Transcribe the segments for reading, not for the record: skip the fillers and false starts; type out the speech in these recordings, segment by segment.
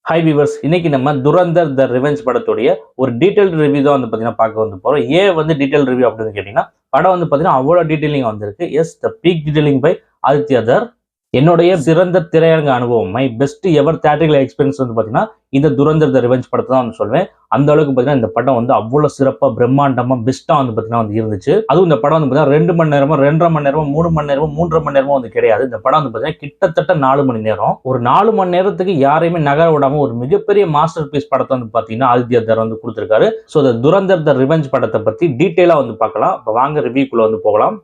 Hi viewers, இன்னைக்கு நம்ம துரந்தர் த revenge படத்துடைய ஒரு டீடைல் ரிவ்யூ தான் பார்க்க போறோம். ஏன் டீடைல் ரிவ்யூ அப்படின்னு கேட்டீங்கன்னா, படம் அவ்வளோ டீடைலிங் வந்திருக்கு. Yes, the peak detailing by Aditya Dhar. என்னுடைய சிறந்த திரையரங்க அனுபவம், my best ever theatrical experience இந்த துரந்தர் த ரிவெஞ்ச் படத்தை தான் சொல்வேன். அந்த அளவுக்கு இந்த படம் அவ்வளவு சிறப்பா பிரம்மாண்டமா பெஸ்டா இருந்துச்சு. அதுவும் இந்த படம் 2 மணி நேரமோ 2.5 மணி நேரமோ 3 மணி நேரமோ 3.5 மணி நேரமோ கிடையாது. இந்த படம் கிட்டத்தட்ட 4 மணி நேரம். ஒரு 4 மணி நேரத்துக்கு யாரையுமே நகர விடாம ஒரு மிகப்பெரிய மாஸ்டர் பீஸ் படத்தை ஆதித்யா தர் கொடுத்திருக்காரு. சோ இந்த துரந்தர் த ரிவெஞ்ச் படத்தை பத்தி டீடைலா பார்க்கலாம். வாங்க ரிவ்யூக்குள்ள போகலாம்.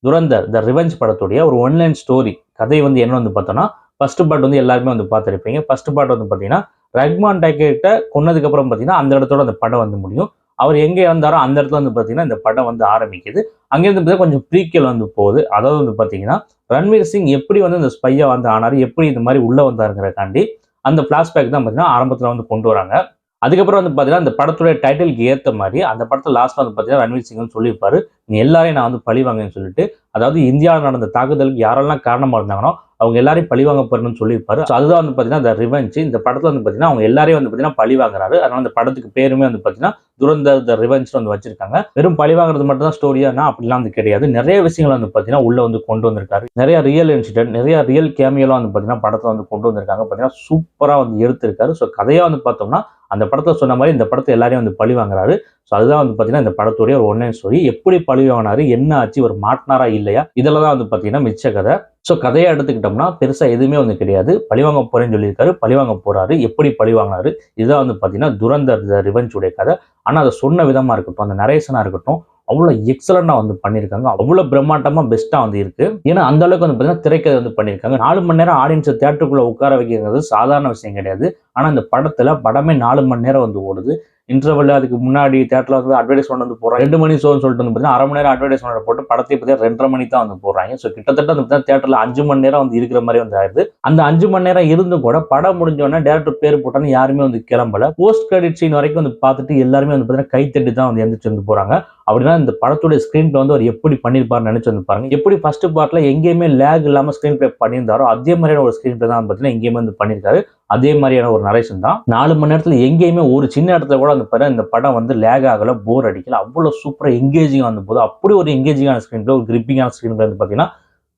துரந்தர் த ரிவெஞ்ச் படத்துடைய ஒரு ஒன்லைன் ஸ்டோரி கதை என்ன பார்த்தோம்னா, ஃபர்ஸ்ட் பார்ட் எல்லாருமே பார்த்துருப்பீங்க. ஃபர்ஸ்ட் பார்ட் பார்த்தீங்கன்னா, ரஹ்மான் டைக்கிட்ட கொன்னதுக்கு அப்புறம் பார்த்தீங்கன்னா அந்த இடத்தோட அந்த படம் முடியும். அவர் எங்க இறந்தாரோ அந்த இடத்துல பார்த்தீங்கன்னா இந்த படம் ஆரம்பிக்குது. அங்கிருந்து கொஞ்சம் ப்ரீக்வல் போகுது. அதாவது பார்த்தீங்கன்னா, ரன்வீர் சிங் எப்படி இந்த ஸ்பையா ஆனாரு, எப்படி இந்த மாதிரி உள்ள வந்தாருங்கிறக்காண்டி அந்த பிளாஷ்பேக் தான் பார்த்தீங்கன்னா ஆரம்பத்தில் கொண்டு வராங்க. அதுக்கப்புறம் பார்த்தீங்கன்னா, இந்த படத்துடைய டைட்டிலுக்கு ஏற்ற மாதிரி அந்த படத்தில் லாஸ்ட்ல பார்த்தீங்கன்னா ரன்வீர் சிங் சொல்லியிருப்பாரு, நீ எல்லாரையும் நான் பழிவாங்கன்னு சொல்லிட்டு, அதாவது இந்தியாவில் நடந்த தாக்குதலுக்கு யாரெல்லாம் காரணமா இருந்தாங்களோ அவங்க எல்லாரையும் பழிவாங்க போறேன்னு சொல்லியிருப்பாரு. அதுதான் பார்த்தீங்கன்னா இந்த ரிவெஞ்ச். இந்த படத்துல பார்த்தீங்கன்னா அவங்க எல்லாரையும் பார்த்தீங்கன்னா பழி வாங்குறாரு. அதனால இந்த படத்துக்கு பேருமே பார்த்தீங்கன்னா துரந்தர் த ரிவெஞ்ச் வச்சிருக்காங்க. வெறும் பழி வாங்குறது மட்டும் தான் ஸ்டோரியானா அப்படிலாம் கிடையாது. நிறைய விஷயங்கள் பார்த்தீங்கன்னா உள்ள கொண்டு வந்திருக்காரு. நிறைய ரியல் இன்சிடென்ட், நிறைய ரியல் கேமியோலாம் பார்த்தீங்கன்னா படத்தை கொண்டு வந்திருக்காங்க. பார்த்தீங்கன்னா சூப்பரா எடுத்திருக்காரு. ஸோ கதையா பார்த்தோம்னா அந்த படத்தை சொன்ன மாதிரி இந்த படத்தை எல்லாரையும் பழி வாங்குறாரு. ஸோ அதுதான் பார்த்தீங்கன்னா இந்த படத்துடைய ஒரு ஒன்லைன் ஸ்டோரி. எப்படி பழி வாங்கினாரு, என்ன ஆச்சு, ஒரு மாட்டினாரா இல்லையா, இதெல்லாம் தான் பார்த்தீங்கன்னா மிச்ச கதை. ஸோ கதையை எடுத்துக்கிட்டோம்னா பெருசா எதுவுமே கிடையாது. பழிவாங்க போறேன்னு சொல்லியிருக்காரு, பழிவாங்க போறாரு, எப்படி பழி வாங்கினாரு, இதுதான் பார்த்தீங்கன்னா துரந்தர் த ரிவெஞ்ச் உடைய கதை. ஆனா அதை சொன்ன விதமா இருக்கட்டும், அந்த நரேஷனா இருக்கட்டும், அவ்வளவு எக்ஸலண்டா பண்ணிருக்காங்க. அவ்வளவு பிரம்மாண்டமா பெஸ்டா இருக்கு. ஏன்னா அந்த அளவுக்கு பார்த்தீங்கன்னா திரைக்கதை பண்ணிருக்காங்க. 4 மணி நேரம் ஆடியன்ஸ் தியேட்டருக்குள்ள உட்கார வைக்கிறது சாதாரண விஷயம் கிடையாது. ஆனா இந்த படமே 4 மணி நேரம் ஓடுது. இன்டர்வல் அதுக்கு முன்னாடி தியேட்டர்ல அட்வர்டைஸ்மெண்ட் போறாங்க. 2 மணி ஷோன்னு சொல்லிட்டு பார்த்தீங்கன்னா 1/2 மணி நேரம் அட்வர்டைஸ்மெண்ட் போட்டு படத்தை பத்தி 2.5 மணி தான் போடுறாங்க. ஸோ கிட்டத்தட்ட தியேட்டர்ல 5 மணி நேரம் இருக்கிற மாதிரி ஆயிருது. அந்த 5 மணி நேரம் இருந்தும் கூட படம் முடிஞ்ச உடனே டேரக்டர் பேர் போட்டான்னு யாருமே கிளம்பல. போஸ்ட் கிரெடிட் சீன் வரைக்கும் பார்த்துட்டு எல்லாருமே பார்த்தீங்கன்னா கைத்தட்டி தான் எந்திரிச்சு போறாங்க. அப்படின்னா இந்த படத்துடைய ஸ்கிரீன் பிளே அவர் எப்படி பண்ணிருப்பாரு நினைச்சு பாருங்க. எப்படி ஃபர்ஸ்ட் பார்ட்ல எங்கேயுமே லேக் இல்லாம ஸ்கிரீன் பிளே பண்ணியிருந்தாரோ அதே மாதிரியான ஒரு ஸ்கிரீன் பிளே தான் பார்த்தீங்கன்னா எங்கேயுமே பண்ணிருக்காரு. அதே மாதிரியான ஒரு நரேஷன் தான். 4 மணி நேரத்துல எங்கேயுமே ஒரு சின்ன இடத்துல கூட இந்த படம் லேக் ஆகல, போர் அடிக்கல. அவ்வளவு சூப்பரா எங்கேஜிங்கா போது. அப்படி ஒரு எங்கேஜிங்கான ஸ்கிரீன் பிளே, ஒரு கிரிப்பிங்கான ஸ்கிரீன் பிளே பார்த்தீங்கன்னா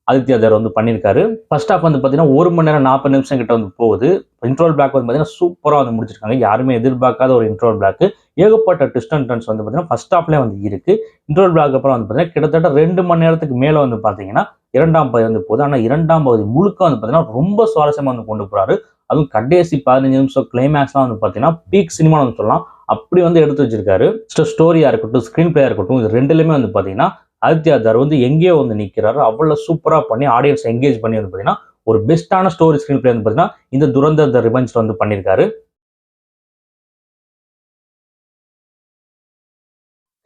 ஆதித்யா தர் பண்ணிருக்காரு. ஃபர்ஸ்ட் ஹாஃப் பார்த்தீங்கன்னா 1 மணி நேரம் 40 நிமிஷம் கிட்ட போகுது. இன்ட்ரோல் பிளாக் பார்த்தீங்கன்னா சூப்பரா முடிச்சிருக்காங்க. யாருமே எதிர்பார்க்காத ஒரு இன்ட்ரோல் பிளாக். ஏகப்பட்ட ட்விஸ்ட் அண்ட் டர்ன்ஸ் பார்த்தீங்கன்னா ஃபர்ஸ்ட் ஹாஃப்ல இருக்கு. இன்ட்ரோல் பிளாக் அப்புறம் பார்த்தீங்கன்னா கிட்டத்தட்ட 2 மணி நேரத்துக்கு மேல பார்த்தீங்கன்னா 2ஆம் பகுதி போகுது. ஆனா 2ஆம் பகுதி முழுக்க பார்த்தீங்கன்னா ரொம்ப சுவாரஸ்யமா கொண்டு போறாரு. அதுவும் கடைசி 15 நிமிஷம் கிளைமேக்ஸ்லாம் பார்த்தீங்கன்னா பீக் சினிமா சொல்லலாம். அப்படி எடுத்து வச்சிருக்காரு. ஸ்டோரியா இருக்கட்டும், ஸ்கிரீன் பிளேயா இருக்கட்டும், இது ரெண்டுலயுமே பார்த்தீங்கன்னா ஆதித்யா தர் எங்கேயோ நிக்கிறாரு. அவ்வளவு சூப்பரா பண்ணி ஆடியன்ஸ் என்கேஜ் பண்ணி பார்த்தீங்கன்னா ஒரு பெஸ்டான ஸ்டோரி ஸ்கிரீன் பிளே பார்த்தீங்கன்னா இந்த துரந்தர் த ரிவெஞ்ச் பண்ணிருக்காரு.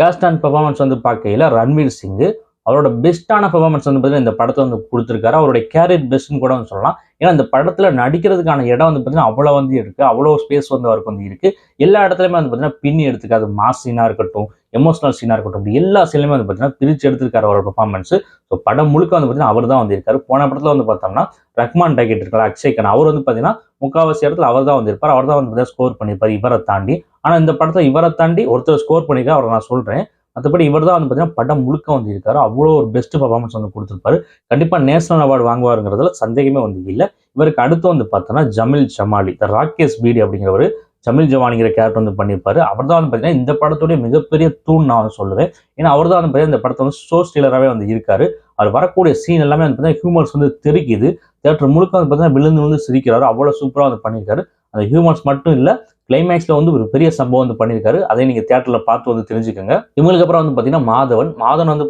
காஸ்ட் அண்ட் பெர்ஃபார்மன்ஸ் பார்க்கையில ரன்வீர் சிங் அவரோட பெஸ்டான பெர்ஃபார்மன்ஸ் பார்த்தீங்கன்னா இந்த படத்தை கொடுத்திருக்காரு. அவருடைய கேரியர் பெஸ்ட்னு கூட சொல்லலாம். ஏன்னா இந்த படத்துல நடிக்கிறதுக்கான இடம் பார்த்தீங்கன்னா அவ்வளவு இருக்கு. அவ்வளவு ஸ்பேஸ் அவருக்கு இருக்கு. எல்லா இடத்துலயுமே பார்த்தீங்கன்னா பின்னி எடுத்துக்காது. மாஸ் சீனா இருக்கட்டும், எமோஷனல் சீனா இருக்கட்டும், எல்லா சீன்லையுமே பார்த்தீங்கன்னா பிரிச்சு எடுத்திருக்காரு அவரோட பெர்ஃபார்மன்ஸ். ஸோ படம் முழுக்க பார்த்தீங்கன்னா அவர் தான் இருக்காரு. போன படத்துல பார்த்தோம்னா ரஹ்மான் டைக்கிட் இருக்காரு, அக்ஷய் கண்ணா, அவர் பார்த்தீங்கன்னா முக்காவாசி இடத்துல அவர் தான் இருப்பார். அவர் தான் ஸ்கோர் பண்ணியிருப்பாரு இவரை தாண்டி. ஆனா இந்த படத்துல இவரை தாண்டி ஒருத்தர் ஸ்கோர் பண்ணிருக்காரு, அவரை நான் சொல்றேன். மற்றபடி இவர் தான் பார்த்தீங்கன்னா படம் முழுக்க இருக்காரு. அவ்வளோ ஒரு பெஸ்ட் பர்ஃபார்மன்ஸ் கொடுத்திருப்பாரு. கண்டிப்பா நேஷனல் அவார்டு வாங்குவாருங்கிறதுல சந்தேகமே இல்லை. இவருக்கு அடுத்து பார்த்தோன்னா ஜமீல் ஜமாலி, த ராகேஷ் பீடி அப்படிங்கிறவர் ஜமீல் ஜவானிங்கிற கேரக்டர் பண்ணியிருப்பாரு. அவர் தான் பார்த்தீங்கன்னா இந்த படத்துடைய மிகப்பெரிய தூண் நான் சொல்லுவேன். ஏன்னா அவர் தான் பார்த்தீங்கன்னா இந்த படத்தை ஷோ ஸ்டீலராகவே இருக்காரு. அவர் வரக்கூடிய சீன் எல்லாமே பார்த்தீங்கன்னா ஹியூமர்ஸ் தெரிக்குது. தியேட்டர் முழுக்க பார்த்தீங்கன்னா விழுந்து சிரிக்கிறாரு. அவ்வளோ சூப்பராக பண்ணியிருக்காரு. அந்த ஹியூமர்ஸ் மட்டும் இல்லை, கிளைமேக்ஸ்ல ஒரு பெரிய சம்பவம் பண்ணிருக்காரு. அதை நீங்க தியேட்டர்ல பார்த்து தெரிஞ்சுக்கோங்க. இவங்களுக்கு அப்புறம் பார்த்தீங்கன்னா மாதவன்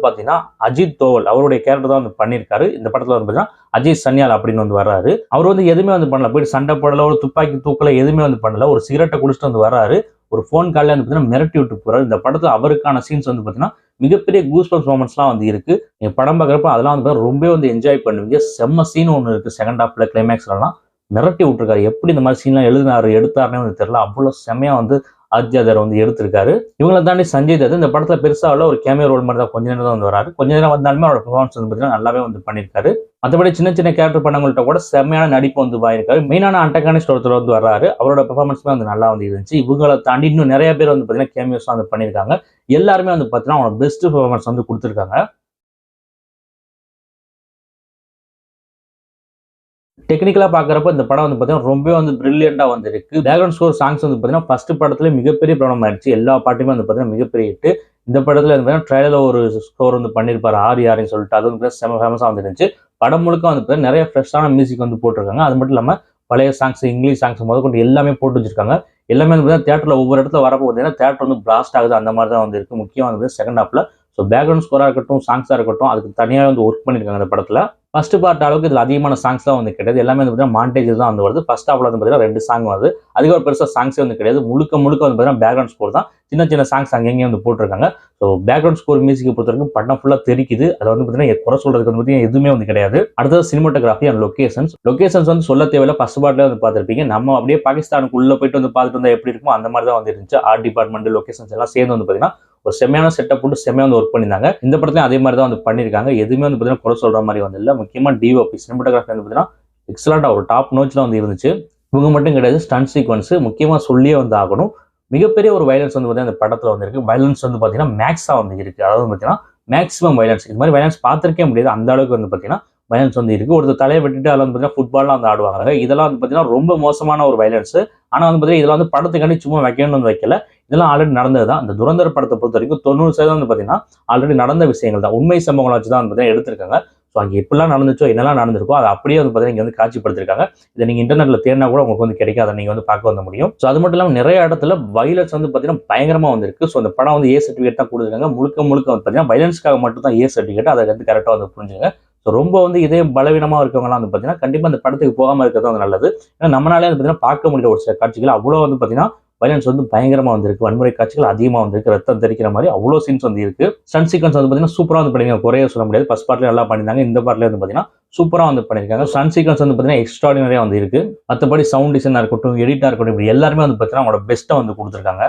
பார்த்தீங்கன்னா அஜித் தோவல் அவருடைய கேரக்டர் தான் பண்ணிருக்காரு. இந்த படத்துல பார்த்தீங்கன்னா அஜித் சன்யால் அப்படின்னு வர்றாரு. அவர் எதுவுமே பண்ணல, போயிட்டு சண்டை போடல, ஒரு துப்பாக்கி தூக்கல, எதுவுமே பண்ணல. ஒரு சிகரெட்டை குடிச்சிட்டு வர்றாரு. ஒரு போன் கால்ல பார்த்தீங்கன்னா மிரட்டி விட்டு போறாரு. இந்த படத்துல அவருக்கான சீன்ஸ் பார்த்தீங்கன்னா மிகப்பெரிய கூஸ்பம்ஸ் மொமெண்ட்ஸ்லாம் இருக்கு. நீங்க படம் பார்க்குறப்ப அதெல்லாம் ரொம்ப என்ஜாய் பண்ணுவீங்க. செம்ம சீன் ஒன்று இருக்கு செகண்ட் ஹாஃப்ல கிளைமேக்ஸ்லாம் மிரட்டி விட்டுருக்காரு. எப்படி இந்த மாதிரி சீன்லாம் எடுத்தாருன்னு தெரியல. அவ்வளவு செம்மையா ஆதித்யா தர் எடுத்திருக்காரு. இவங்களை தாண்டி சஞ்சய் தத் இந்த படத்துல பெருசா ஒரு கேமியோ ரோல் மாதிரி தான் கொஞ்ச நேரம் தான் வராரு. கொஞ்ச நேரம் வந்தாலுமே அவரோட பெர்ஃபார்மன்ஸ் பார்த்தீங்கன்னா நல்லாவே பண்ணிருக்காரு. மற்றபடி சின்ன சின்ன கேரக்டர் பண்ணவங்கள்ட்ட கூட செம்மையான நடிப்பு வந்து வாங்கியிருக்காரு. மெயினான அண்டகானிஸ்ட் ஒருத்தர் வந்து வர்றாரு. அவரோட பெர்ஃபார்மன்ஸுமே வந்து நல்லா வந்து இருந்துச்சு. இவங்களை தாண்டி இன்னும் நிறைய பேர் வந்து பார்த்தீங்கன்னா கேமியோஸ் வந்து பண்ணியிருக்காங்க. எல்லாருமே வந்து பார்த்தீங்கன்னா அவங்களோட பெஸ்ட் பெர்ஃபார்மன்ஸ் வந்து கொடுத்துருக்காங்க. டெக்னிக்கலா பார்க்குறப்ப இந்த படம் வந்து பார்த்தீங்கன்னா ரொம்பவே வந்து பிரில்லியண்டா வந்து இருக்கு. பேக்ரவுண்ட் ஸ்கோர் சாங்ஸ் வந்து பார்த்தீங்கன்னா ஃபர்ஸ்ட் படத்துல மிகப்பெரிய பிரபலம் ஆயிடுச்சு. எல்லா பாட்டுமே வந்து பார்த்தீங்கன்னா மிகப்பெரிய ஹிட். இந்த படத்துல வந்து பார்த்தீங்கன்னா ட்ரைலர்ல ஒரு ஸ்கோர் வந்து பண்ணியிருப்பாரு ஆர்ன்னு சொல்லிட்டு. அது வந்து செம ஃபேமஸா வந்துருந்துச்சு. படம் முழுக்க வந்து பார்த்தீங்கன்னா நிறைய ஃப்ரெஷ்ஷான மியூசிக் வந்து போட்டிருக்காங்க. அது மட்டும் இல்லாம பழைய சாங்ஸ், இங்கிலீஷ் சாங்ஸ் முதற்கொண்டு எல்லாமே போட்டு வச்சிருக்காங்க. எல்லாமே வந்து பார்த்தீங்கன்னா தியேட்டர்ல ஒவ்வொரு இடத்துல வரப்போ பார்த்தீங்கன்னா தியேட்டர் வந்து பிளாஸ்ட் ஆகுது. அந்த மாதிரி தான் வந்து இருக்கு. முக்கியமா வந்து செகண்ட் ஹாஃப்ல. ஸோ பேக்ரவுண்ட் ஸ்கோரா இருக்கட்டும், சாங்ஸா இருக்கட்டும், அதுக்கு தனியாக வந்து ஒர்க் பண்ணியிருக்காங்க இந்த படத்துல. ஃபர்ஸ்ட் பார்ட் அளவுக்கு இதுல அதிகமான சாங்ஸ் தான் வந்து கிடையாது. எல்லாமே வந்து பார்த்தீங்கன்னா மாண்டேஜ் தான் வந்து வருது. ஃபர்ஸ்ட் ஹாஃப்ல வந்து பார்த்தீங்கன்னா 2 சாங் வருது. அதுக்கு ஒரு பெருசா சாங்ஸே வந்து கிடையாது. முழுக்க முழுக்க வந்து பார்த்தீங்கன்னா பேக்ரவுண்ட் ஸ்கோர் தான். சின்ன சின்ன சாங்ஸ் அங்கங்கே வந்து போட்டிருக்காங்க. ஸோ பேக்ரவுண்ட் ஸ்கோர் மியூசிக்கை பொறுத்த வரைக்கும் படம் ஃபுல்லா தெரிக்குது. அதை வந்து பார்த்தீங்கன்னா குறை சொல்றதுக்கு வந்து பார்த்தீங்கன்னா எதுவுமே வந்து கிடையாது. அடுத்தது சினிமாட்டோகிராஃபி அண்ட் லொகேஷன்ஸ். லொகேஷன்ஸ் வந்து சொல்ல தேவையில்ல. ஃபர்ஸ்ட் பார்ட்ல வந்து பார்த்துருப்பீங்க. நம்ம அப்படியே பாகிஸ்தானுக்கு உள்ள போயிட்டு வந்து பார்த்துட்டு வந்தா எப்படி இருக்குமோ அந்த மாதிரி தான் வந்து இருந்துச்சு. ஆர்ட் டிபார்ட்மெண்ட், லொகேஷன்ஸ் எல்லாம் சேர்ந்து வந்து பார்த்தீங்கன்னா ஒரு செம்மையான செட்டப் போட்டு செம்மையா வந்து ஒர்க் பண்ணியிருந்தாங்க. இந்த படத்துலயும் அதே மாதிரி தான் வந்து பண்ணியிருக்காங்க. எதுவுமே வந்து பார்த்தீங்கன்னா குறை சொல்ற மாதிரி வந்து இல்லை. முக்கியமா டிஓபி சினிமாட்டோகிராஃபி வந்து பார்த்தீங்கன்னா எக்ஸலண்டா ஒரு டாப் நோட்ச்ல வந்து இருந்துச்சு. இவங்க மட்டும் கிடையாது, ஸ்டண்ட் சீக்வன்ஸ் முக்கியமா சொல்லியே வந்து ஆகணும். மிகப்பெரிய ஒரு வயலன்ஸ் வந்து பார்த்தீங்கன்னா இந்த படத்துல வந்து இருக்கு. வயலன்ஸ் வந்து பார்த்தீங்கன்னா மேக்ஸா வந்து இருக்கு. அதாவது பார்த்தீங்கன்னா மேக்ஸிமம் வயலன்ஸ். இது மாதிரி வயலன்ஸ் பார்த்திருக்கே முடியாது. அந்த அளவுக்கு வந்து பார்த்தீங்கன்னா வயலன்ஸ் வந்து இருக்கு. ஒருத்தர் தலையை வெட்டிட்டு அதில் வந்து பார்த்தீங்கன்னா ஃபுட்பால்லாம் வந்து ஆடுவாங்க. இதெல்லாம் வந்து பார்த்தீங்கன்னா ரொம்ப மோசமான ஒரு வயலன்ஸ். ஆனா வந்து பார்த்தீங்கன்னா இதெல்லாம் வந்து படத்துக்காண்டி சும்மா வைக்கணும்னு வந்து வைக்கல. இதெல்லாம் ஆல்ரெடி நடந்தது தான். இந்த துரந்தர் படத்தை பொறுத்த வரைக்கும் 90% வந்து பார்த்தீங்கன்னா ஆல்ரெடி நடந்த விஷயங்கள் தான். உண்மை சம்பவங்களை வச்சு தான் வந்து பார்த்தீங்கன்னா எடுத்திருக்காங்க. ஸோ அங்கே எப்படிலாம் நடந்துச்சோ, என்னெல்லாம் நடந்திருக்கோ அதை அப்படியே வந்து பார்த்தீங்கன்னா இங்கே வந்து காட்சிப்படுத்திருக்காங்க. இதை நீங்கள் இன்டர்நெட்ல தேடினா கூட உங்களுக்கு வந்து கிடைக்காத நீங்கள் வந்து பார்க்க வந்து முடியும். ஸோ அது மட்டும் இல்லாமல் நிறைய இடத்துல வயலன்ஸ் வந்து பார்த்தீங்கன்னா பயங்கரமாக வந்திருக்கு. ஸோ அந்த படம் வந்து ஏ சர்டிஃபிகேட் தான் கொடுத்துருக்காங்க. முழுக்க முழுக்க வந்து பார்த்தீங்கன்னா வயலன்ஸ்க்காக மட்டும் தான் ஏ சர்டிஃபிகேட். அதை வந்து கரெக்டாக வந்து புரிஞ்சுங்க. ஸோ ரொம்ப வந்து இதே பலவீனமாக இருக்கவங்கலாம் வந்து பார்த்தீங்கன்னா கண்டிப்பாக அந்த படத்துக்கு போகாமல் இருக்கிறது வந்து நல்லது. ஏன்னா நம்மளாலே வந்து பார்த்தீங்கன்னா பார்க்க முடியல ஒரு சில காட்சிகள். அவ்வளோ வந்து பார்த்தீங்கன்னா வயலன்ஸ் வந்து பயங்கரமா வந்திருக்கு. வன்முறை காட்சிகள் அதிகமா வந்திருக்கு. ரத்தம் தெரிக்கிற மாதிரி அவ்வளோ சீன்ஸ் வந்து இருக்கு. ஸ்டண்ட் சீக்வன்ஸ் வந்து பார்த்தீங்கன்னா சூப்பரா வந்து பண்ணிருக்காங்க. குறைய சொல்ல முடியாது. ஃபர்ஸ்ட் பார்ட்ல நல்லா பண்ணியிருந்தாங்க. இந்த பார்ட்ல வந்து பார்த்தீங்கன்னா சூப்பரா வந்து பண்ணியிருக்காங்க. ஸ்டண்ட் சீக்வன்ஸ் வந்து பார்த்தீங்கன்னா எக்ஸ்ட்ராடினரியா வந்து இருக்கு. மற்றபடி சவுண்ட் டிசைனா இருக்கட்டும், எடிட்டா இருக்கட்டும், இப்படி எல்லாருமே வந்து பார்த்தீங்கன்னா அவங்களோட பெஸ்ட்டை வந்து கொடுத்துருக்காங்க.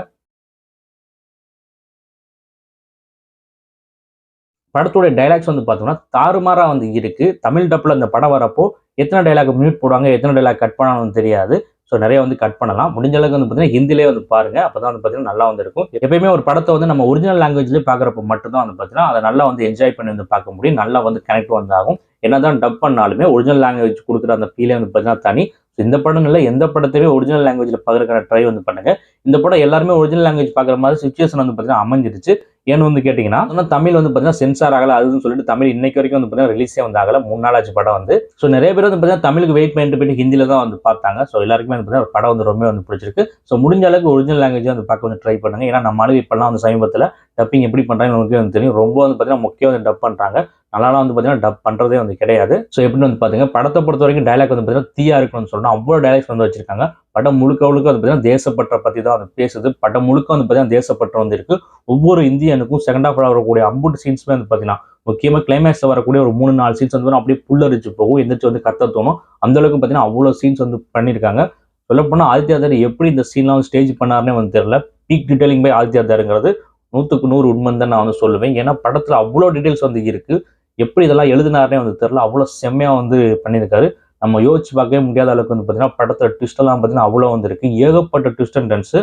படத்தோட டைலாக்ஸ் வந்து பார்த்தோம்னா தாறுமாறா வந்து இருக்கு. தமிழ் டப்ல இந்த படம் வரப்போ எத்தனை டைலாக் மியூட் போடுவாங்க, எத்தனை டைலாக் கட் பண்ணணும்னு தெரியாது. ஸோ நிறைய வந்து கட் பண்ணலாம். முடிஞ்ச அளவுக்கு வந்து பார்த்தீங்கன்னா ஹிந்திலே வந்து பாருங்க. அப்பதான் வந்து பார்த்தீங்கன்னா நல்லா வந்து இருக்கும். எப்பயுமே ஒரு படத்தை வந்து நம்ம ஒரிஜினல் லாங்குவேஜ்லேயே பார்க்குறப்ப மட்டும்தான் வந்து பார்த்தீங்கன்னா அதை நல்லா வந்து என்ஜாய் பண்ணி வந்து பார்க்க முடியும். நல்லா வந்து கனெக்ட் வந்து ஆகும். என்னதான் டப் பண்ணாலுமே ஒரிஜினல் லாங்குவேஜ் கொடுக்குற அந்த ஃபீலே வந்து பார்த்தீங்கன்னா தனி. இந்த படம் இல்லை, எந்த படத்தையுமே ஒரிஜினல் லாங்குவேஜ்ல பார்க்கறதுக்கான ட்ரை வந்து பண்ணுங்க. இந்த படம் எல்லாருமே ஒரிஜினல் லாங்குவேஜ் பார்க்குற மாதிரி சுச்சுவேஷன் வந்து பார்த்தீங்கன்னா அமைஞ்சிருச்சு. ஏன்னு வந்து கேட்டீங்கன்னா தமிழ் வந்து பார்த்தீங்கன்னா சென்சார் ஆகல அதுன்னு சொல்லிட்டு தமிழ் இன்னைக்கு வரைக்கும் வந்து பார்த்தீங்கன்னா ரிலீஸே வந்து ஆகல. 3 நாள் ஆச்சு படம் வந்து. ஸோ நிறைய பேர் வந்து பார்த்தீங்கன்னா தமிழுக்கு வெயிட் பண்ணிட்டு போயிட்டு ஹிந்தியில தான் வந்து பார்த்தாங்க. ஸோ எல்லாருக்குமே வந்து பார்த்தீங்கன்னா படம் வந்து ரொம்ப வந்து பிடிச்சிருக்கு. ஸோ முடிஞ்ச அளவுக்கு ஒரிஜினல் லாங்குவேஜ் வந்து பார்க்க வந்து ட்ரை பண்ணுங்க. ஏன்னா நம்ம ஆளுங்க இப்பெல்லாம் வந்து சமீபத்தில் டப்பிங் எப்படி பண்றாங்க நமக்கு வந்து தெரியும். ரொம்ப வந்து பார்த்தீங்கன்னா முக்கியம் வந்து டப் பண்றாங்க. நல்லாலாம் வந்து பார்த்தீங்கன்னா டப் பண்றதே வந்து கிடையாது. ஸோ எப்படி வந்து பாத்தீங்க படத்தை பொறுத்த வரைக்கும் டைலாக் வந்து பார்த்தீங்கன்னா தீயா இருக்கணும்னு சொல்லணும். அவ்வளோ டைலாக்ஸ் வந்து வச்சிருக்காங்க. படம் முழுக்க முழுக்க வந்து பார்த்தீங்கன்னா தேசப்பற்ற பத்தி தான் வந்து பேசுது. படம் முழுக்க வந்து பார்த்தீங்கன்னா தேசப்பற்று வந்து இருக்கு. ஒவ்வொரு இந்தியனுக்கும் செகண்ட் ஹாஃப் வரக்கூடிய அம்புட்டு சீன்ஸ்மே வந்து பார்த்தீங்கன்னா முக்கியமா கிளைமேக்ஸ்ல வரக்கூடிய ஒரு 3-4 சீன்ஸ் வந்து அப்படியே புல்லரிச்சு போகும். எந்திரிச்சு வந்து கத்த தோணும். அந்த அளவுக்கு பார்த்தீங்கன்னா அவ்வளோ சீன்ஸ் வந்து பண்ணியிருக்காங்க. சொல்லப்போனால் ஆதித்யா எப்படி இந்த சீன்லாம் வந்து ஸ்டேஜ் பண்ணாருன்னே வந்து தெரியல. பீக் டீடைலிங் பை ஆதித்யாங்கிறது 100க்கு 100 உண்மைன்னு தான் நான் வந்து சொல்லுவேன். ஏன்னா படத்துல அவ்வளோ டீடைல்ஸ் வந்து இருக்கு. எப்படி இதெல்லாம் எழுதினாருனே வந்து தெரியல. அவ்வளோ செம்மையா வந்து பண்ணியிருக்காரு. நம்ம யோசிச்சு பார்க்கவே முடியாத அளவுக்கு வந்து பார்த்தீங்கன்னா படத்துல ட்விஸ்ட் எல்லாம் பார்த்தீங்கன்னா அவ்வளோ வந்து இருக்கு. ஏகப்பட்ட ட்விஸ்ட் அண்ட் டர்ன்ஸ்.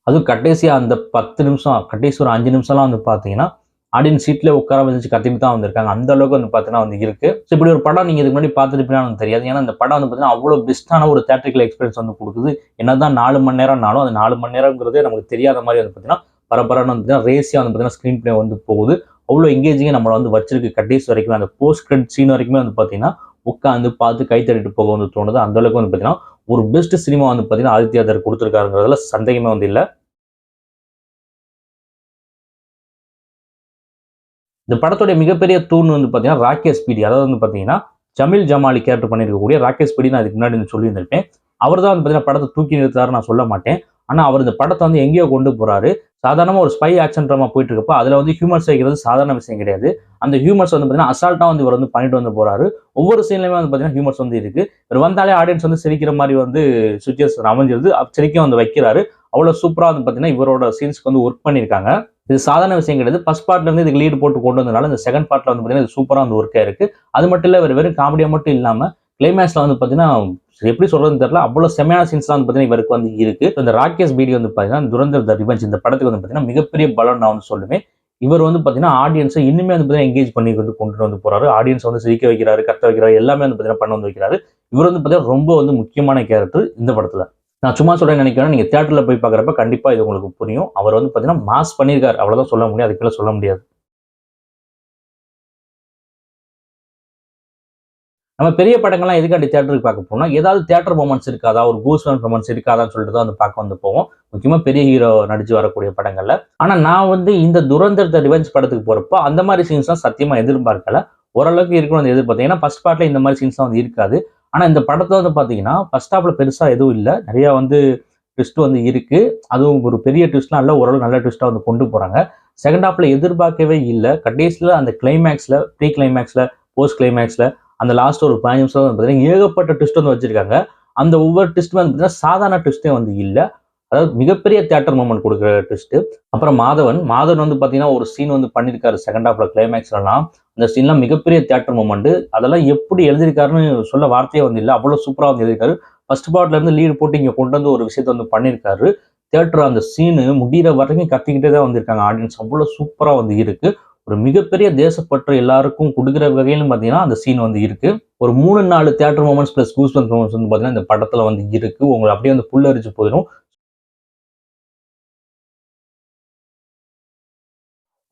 அதுவும் கடைசியா அந்த 10 நிமிஷம் கடைசி ஒரு 5 நிமிஷம்லாம் வந்து பார்த்தீங்கன்னா ஆடியன்ஸ் சீட்ல உட்கார வச்சு கத்திட்டு தான் வந்திருக்காங்க. அந்த அளவுக்கு வந்து பார்த்தீங்கன்னா வந்து இருக்கு. ஸோ இப்படி ஒரு படம் நீங்க இதுக்கு முன்னாடி பார்த்துருப்பீங்கன்னு தெரியாது. ஏன்னா இந்த படம் வந்து பார்த்தீங்கன்னா அவ்வளோ பெஸ்ட்டான ஒரு தியேட்டரிக்கல் எக்ஸ்பீரியன்ஸ் வந்து கொடுக்குது. என்னதான் 4 மணி நேரம்னாலும் அந்த 4 மணி நேரம்ங்கிறதே நமக்கு தெரியாத மாதிரி வந்து பார்த்தீங்கன்னா பரபரன்னு வந்து பார்த்தீங்கன்னா ரேசியா வந்து பார்த்தீங்கன்னா ஸ்க்ரீன் பிளே வந்து போகுது. அவ்வளோ எங்கேஜிங்காக நம்மளை வந்து வச்சிருக்கு. கடைசி வரைக்கும் அந்த போஸ்ட் கிரெடிட் சீன் வரைக்குமே வந்து பார்த்தீங்கன்னா உட்காந்து பார்த்து கை தட்டிட்டு போக வந்து தோணுது. அந்த அளவுக்கு வந்து பார்த்தீங்கன்னா ஒரு பெஸ்ட் சினிமா வந்து பார்த்தீங்கன்னா ஆதித்யா கொடுத்துருக்காருங்கிறதுல சந்தேகமே வந்து இல்லை. இந்த படத்துடைய மிகப்பெரிய தூண் வந்து பார்த்தீங்கன்னா ராகேஷ் பிடி. அதாவது வந்து பார்த்தீங்கன்னா ஜமீல் ஜமாலி கேரக்டர் பண்ணியிருக்கக்கூடிய ராகேஷ் பிடி. நான் இதுக்கு முன்னாடி சொல்லியிருந்திருப்பேன். அவர் தான் வந்து பார்த்தீங்கன்னா படத்தை தூக்கி நிறுத்தாரு நான் சொல்ல மாட்டேன். ஆனால் அவர் இந்த படத்தை வந்து எங்கேயோ கொண்டு போறாரு. சாதாரணமாக ஒரு ஸ்பை ஆக்ஷன் ட்ராமா போயிட்டு இருக்கப்போ அதில் வந்து ஹியூமர்ஸ் வைக்கிறது சாதாரண விஷயம் கிடையாது. அந்த ஹியூமர்ஸ் வந்து பார்த்தீங்கன்னா அசால்ட்டாக வந்து இவர் வந்து பண்ணிட்டு வந்து போறாரு. ஒவ்வொரு சீன்லையுமே வந்து பார்த்தீங்கன்னா ஹியூமர்ஸ் வந்து இருக்கு. இவர் வந்தாலே ஆடியன்ஸ் வந்து சிரிக்கிற மாதிரி வந்து சுச்சுவேஷன் அமைஞ்சிருது. சிரிக்க வந்து வைக்கிறாரு. அவ்வளோ சூப்பராக வந்து பார்த்தீங்கன்னா இவரோட சீன்ஸ்க்கு வந்து ஒர்க் பண்ணியிருக்காங்க. இது சாதாரண விஷயம் கிடையாது. ஃபர்ஸ்ட் பார்ட்ல இருந்து இதுக்கு லீடு போட்டு கொண்டு வந்தனால இந்த செகண்ட் பார்ட்ல வந்து பார்த்தீங்கன்னா இது சூப்பரா வந்து ஒர்க் ஆயிருக்கு. அது மட்டும் இல்ல வெறும் காமெடியா மட்டும் இல்லாம கிளைமேக்ஸ்ல வந்து பார்த்தீங்கன்னா எப்படி சொல்றதுன்னு தெரியல. அவ்வளவு செமையான சீன்ஸ்லாம் வந்து பார்த்தீங்கன்னா இவருக்கு வந்து இருக்கு. இந்த ராகேஷ் பீடி வந்து பார்த்தீங்கன்னா துரந்தர் த ரிவெஞ்ச் இந்த படத்துக்கு வந்து பார்த்தீங்கன்னா மிகப்பெரிய பலம் நான் வந்து சொல்லுவேன். இவர் வந்து பார்த்தீங்கன்னா ஆடியன்ஸை இன்னுமே வந்து பார்த்தீங்கன்னா எங்கேஜ் பண்ணி வந்து கொண்டு வந்து போறாரு. ஆடியன்ஸ் வந்து சிரிக்க வைக்கிறாரு, கத்த வைக்கிறாரு, எல்லாமே வந்து பார்த்தீங்கன்னா பண்ண வந்து வைக்கிறாரு. இவர் வந்து பார்த்தீங்கன்னா ரொம்ப வந்து முக்கியமான கேரக்டர் இந்த படத்துல. நான் சும்மா சொல்ல நினைக்கிறேன், நீங்க தியேட்டர்ல போய் பார்க்குறப்ப கண்டிப்பா இது உங்களுக்கு புரியும். அவர் வந்து பார்த்தீங்கன்னா மாஸ் பண்ணியிருக்காரு. அவ்வளவுதான் சொல்ல முடியும். அதுக்கு மேல சொல்ல முடியாது. நம்ம பெரிய படங்கள்லாம் எதுக்காண்டி தியேட்டருக்கு பார்க்க போனோம், ஏதாவது தியேட்டர் மொமெண்ட்ஸ் இருக்காதா, ஒரு கூஸ்பம்ப்ஸ் மொமெண்ட்ஸ் இருக்காதான்னு சொல்லிட்டு தான் வந்து பார்க்க வந்து போவோம். முக்கியமா பெரிய ஹீரோ நடிச்சு வரக்கூடிய படங்கள்ல. ஆனா நான் வந்து இந்த துரந்தர் த ரிவெஞ்ச் படத்துக்கு போறப்போ அந்த மாதிரி சீன்ஸ்லாம் சத்தியமா எதிர்பார்க்கல. ஓரளவுக்கு இருக்கணும்னு எதிர்பார்த்தேன். ஏன்னா ஃபர்ஸ்ட் பார்ட்ல இந்த மாதிரி சீன்ஸ்லாம் வந்து இருக்காது. ஆனா இந்த படத்துல வந்து பார்த்தீங்கன்னா ஃபர்ஸ்ட் ஹாஃப்ல பெருசா எதுவும் இல்ல. நிறைய வந்து ட்விஸ்ட் வந்து இருக்கு. அதுவும் ஒரு பெரிய ட்விஸ்ட்லாம் இல்ல. ஓரளவு நல்ல ட்விஸ்ட்டா வந்து கொண்டு போறாங்க. செகண்ட் ஹாஃப்ல எதிர்பார்க்கவே இல்ல. கடைசியில அந்த கிளைமேக்ஸ்ல, ப்ரீ கிளைமேக்ஸ்ல, போஸ்ட் கிளைமேக்ஸ்ல அந்த லாஸ்ட் ஒரு 15 நிமிஷம் வந்து பார்த்தீங்கன்னா ஏகப்பட்ட ட்விஸ்ட் வந்து வச்சிருக்காங்க. அந்த ஒவ்வொரு ட்விஸ்ட்டுமே வந்து பார்த்தீங்கன்னா சாதாரண ட்விஸ்ட்டே வந்து இல்ல. அதாவது மிகப்பெரிய தியேட்டர் மூமெண்ட் குடுக்குற ட்விஸ்ட். அப்புறம் மாதவன் வந்து பார்த்தீங்கன்னா ஒரு சீன் வந்து பண்ணியிருக்காரு செகண்ட் ஹாஃப்ல கிளைமேக்ஸ்லலாம். அந்த சீன்லாம் மிகப்பெரிய தியேட்டர் மூமெண்ட். அதெல்லாம் எப்படி எழுதியிருக்காருன்னு சொல்ல வார்த்தையே வந்து இல்ல. அவ்வளோ சூப்பரா வந்து எழுதியிருக்காரு. ஃபர்ஸ்ட் பார்ட்ல இருந்து லீடு போட்டு இங்க கொண்டு வந்து ஒரு விஷயத்த வந்து பண்ணியிருக்காரு. தியேட்டர் அந்த சீனு முடியிற வரைக்கும் கத்திக்கிட்டே தான் வந்திருக்காங்க ஆடியன்ஸ். அவ்வளோ சூப்பரா வந்து இருக்கு. ஒரு மிகப்பெரிய தேசப்பற்று எல்லாருக்கும் குடுக்குற வகையிலும் பார்த்தீங்கன்னா அந்த சீன் வந்து இருக்கு. ஒரு 3, 4 theatre moments plus goosebumps moments வந்து பார்த்தீங்கன்னா இந்த படத்துல வந்து இருக்கு. உங்கள அப்படியே வந்து புல்லரிச்சு போயிரும்.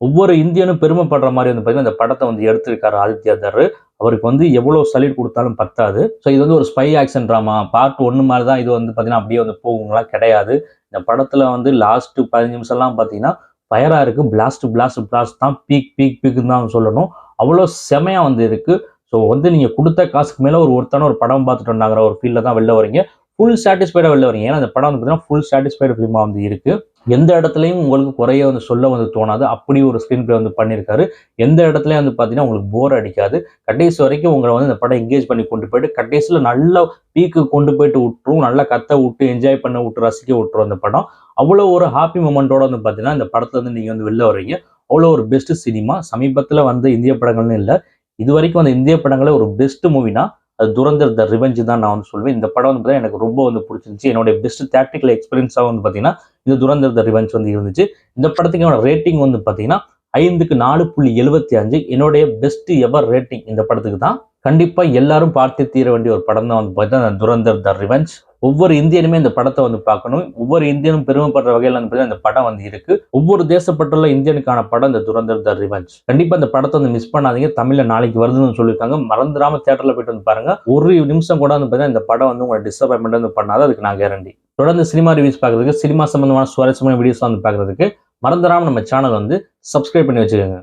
ஒவ்வொரு இந்தியனும் பெருமைப்படுற மாரி வந்து பார்த்தீங்கன்னா, இந்த படத்த வந்து எடுத்திருக்காரு ஆதித்யா தர். அவருக்கு வந்து எவ்வளோ சல்யூட் குடுத்தாலும் பத்தாது. ஸோ இது வந்து ஒரு ஸ்பை ஆக்ஷன் டிராமா. பார்ட் 1 மாரி தான் இது வந்து பார்த்தீங்கன்னா, அப்படியே வந்து போகுங்களா கிடையாது. இந்த படத்துல வந்து லாஸ்ட் 15 நிமிஷம்லாம் பார்த்தீங்கன்னா, ஃபயரா இருக்கு. பிளாஸ்ட் தான் பீக்ன்னு தான் சொல்லணும். அவ்வளோ செமையா வந்து இருக்கு. ஸோ வந்து நீங்க குடுத்த காசுக்கு மேல ஒருத்தான ஒரு படம் பார்த்துட்டு வந்தாங்கிற ஒரு ஃபீல்ல தான் வெளில வரீங்க. ஃபுல் சாட்டிஸ்ஃபைடா வெளில வரீங்க. ஏன்னா, இந்த படம் வந்து பார்த்தீங்கன்னா, ஃபுல் சாட்டிஸ்ஃபைடு ஃபிலிமா வந்து இருக்கு. எந்த இடத்துலயும் உங்களுக்கு குறைய வந்து சொல்ல வந்து தோணாது. அப்படி ஒரு ஸ்கிரீன் பிளே வந்து பண்ணியிருக்காரு. எந்த இடத்துலயும் வந்து பார்த்தீங்கன்னா, உங்களுக்கு போர் அடிக்காது. கடைசி வரைக்கும் உங்கள வந்து இந்த படம் என்கேஜ் பண்ணி கொண்டு போயிட்டு, கடைசியில நல்ல பீக்குக்கு கொண்டு போயிட்டு விட்டுரும். நல்லா கத்த விட்டு, என்ஜாய் பண்ண விட்டு, ரசிக்க விட்டுரும் அந்த படம். அவ்வளோ ஒரு ஹாப்பி மொமெண்ட்டோட வந்து பார்த்தீங்கன்னா, இந்த படத்துல இருந்து நீங்க வந்து வெளில வரீங்க. அவ்வளோ ஒரு பெஸ்ட் சினிமா. சமீபத்தில வந்த இந்திய படங்கள்னு இல்ல. இதுவரைக்கும் அந்த இந்திய படங்களே ஒரு பெஸ்ட் மூவினா, அது துரந்தர் த ரிவெஞ்ச் தான் நான் வந்து சொல்லுவேன். இந்த படம் வந்து பார்த்தீங்கன்னா, எனக்கு ரொம்ப வந்து பிடிச்சிருந்துச்சு. என்னுடைய பெஸ்ட் தியேட்ரிக்கல் எக்ஸ்பீரியன்ஸா வந்து பார்த்தீங்கன்னா, இந்த துரந்தர் த ரிவெஞ்ச் வந்து இருந்துச்சு. இந்த படத்துக்கு என்னோட ரேட்டிங் வந்து பார்த்தீங்கன்னா, 5க்கு 4.75 என்னுடைய பெஸ்ட் எவர் ரேட்டிங் இந்த படத்துக்கு தான். கண்டிப்பா எல்லாரும் பார்த்தே தீர வேண்டிய ஒரு படம் தான் வந்து பார்த்தீங்கன்னா, துரந்தர் த ரிவெஞ்ச். ஒவ்வொரு இந்தியனுமே இந்த படத்த வந்து பார்க்கணும். ஒவ்வொரு இந்தியனும் பெருமைப்படுற வகையில வந்து பார்த்தீங்கன்னா, இந்த படம் வந்து இருக்கு. ஒவ்வொரு தேசப்பற்றுள்ள இந்தியனுக்கான படம் இந்த துரந்தர் த ரிவெஞ்ச். கண்டிப்பா இந்த படத்த வந்து மிஸ் பண்ணாதீங்க. தமிழ்ல நாளைக்கு வருதுன்னு சொல்லியிருக்காங்க. மறந்துடாம தியேட்டர்ல போயிட்டு வந்து பாருங்க. ஒரு நிமிஷம் கூட வந்து பார்த்தீங்கன்னா, இந்த படம் வந்து உங்கள டிசப்பாயின்ட்மென்ட் வந்து பண்ணாது. அதுக்கு நான் கேரண்டி. தொடர்ந்து சினிமா ரிவ்யூஸ் பார்க்கறதுக்கு, சினிமா சம்பந்தமான சுவாரஸ்யமான வீடியோஸ் வந்து பார்க்கறதுக்கு மறந்துடாம நம்ம சேனல் வந்து சப்ஸ்கிரைப் பண்ணி வச்சுக்கோங்க.